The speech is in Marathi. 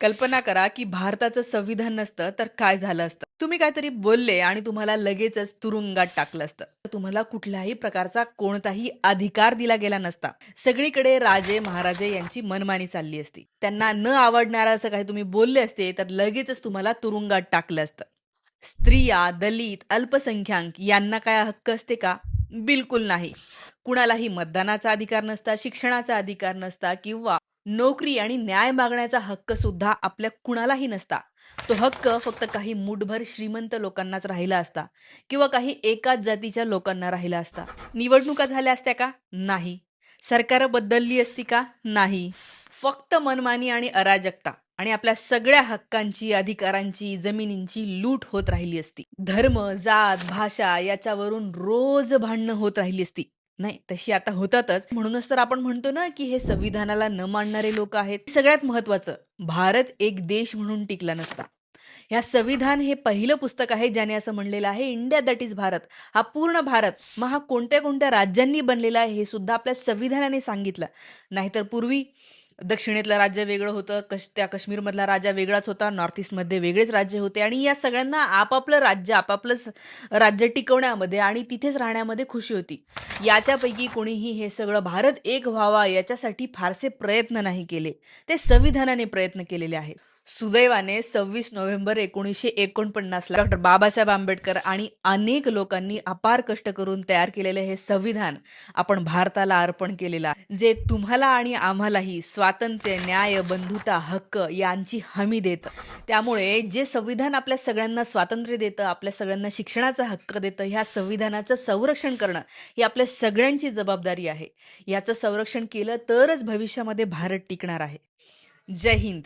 कल्पना करा की भारताचं संविधान नसतं तर काय झालं असतं. तुम्ही काहीतरी बोलले आणि तुम्हाला लगेचच तुरुंगात टाकलं असतं. तुम्हाला कुठल्याही प्रकारचा कोणताही अधिकार दिला गेला नसता. सगळीकडे राजे महाराजे यांची मनमानी चालली असती. त्यांना न आवडणारं असं काही तुम्ही बोलले असते तर लगेचच तुम्हाला तुरुंगात टाकलं असतं. स्त्रिया, दलित, अल्पसंख्याक यांना काय हक्क असते का? बिलकुल नाही. कुणालाही मतदानाचा अधिकार नसता, शिक्षणाचा अधिकार नसता किंवा नोकरी आणि न्याय मागण्याचा हक्क सुद्धा आपल्या कुणालाही नसता. तो हक्क फक्त काही मूठभर श्रीमंत लोकांनाच राहिला असता किंवा काही एकाच जातीच्या लोकांना राहिला असता. निवडणुका झाल्या असत्या का? नाही. सरकारं बदलली असती का? नाही. फक्त मनमानी आणि अराजकता आणि आपल्या सगळ्या हक्कांची, अधिकारांची, जमिनींची लूट होत राहिली असती. धर्म, जात, भाषा याच्यावरून रोज भांडणं होत राहिली असती. नाही, तशी आता होतातच. म्हणूनच तर आपण म्हणतो ना, की हे संविधानाला न मानणारे लोक आहेत. सगळ्यात महत्त्वाचं, भारत एक देश म्हणून टिकला नसता. ह्या संविधान हे पहिलं पुस्तक आहे ज्याने असं म्हणलेलं आहे, इंडिया दॅट इज भारत. हा पूर्ण भारत. मग हा कोणत्या कोणत्या राज्यांनी बनलेला आहे हे सुद्धा आपल्या संविधानाने सांगितलं. नाहीतर पूर्वी दक्षिणेतलं राज्य वेगळं होतं, त्या काश्मीरमधला राजा वेगळाच होता, नॉर्थ ईस्टमध्ये वेगळेच राज्य होते आणि या सगळ्यांना आपापलं राज्य, आपापलं राज्य टिकवण्यामध्ये आणि तिथेच राहण्यामध्ये खुशी होती. याच्यापैकी कोणीही हे सगळं भारत एक व्हावा याच्यासाठी फारसे प्रयत्न नाही केले. ते संविधानाने प्रयत्न केलेले आहेत. सुदैवाने 26 नोव्हेंबर 1949ला डॉक्टर बाबासाहेब आंबेडकर आणि अनेक लोकांनी अपार कष्ट करून तयार केलेले हे संविधान आपण भारताला अर्पण केलेलं आहे, जे तुम्हाला आणि आम्हालाही स्वातंत्र्य, न्याय, बंधुता, हक्क यांची हमी देतं. त्यामुळे जे संविधान आपल्या सगळ्यांना स्वातंत्र्य देतं, आपल्या सगळ्यांना शिक्षणाचा हक्क देतं, ह्या संविधानाचं संरक्षण करणं ही आपल्या सगळ्यांची जबाबदारी आहे. याचं संरक्षण केलं तरच भविष्यामध्ये भारत टिकणार आहे. जय हिंद.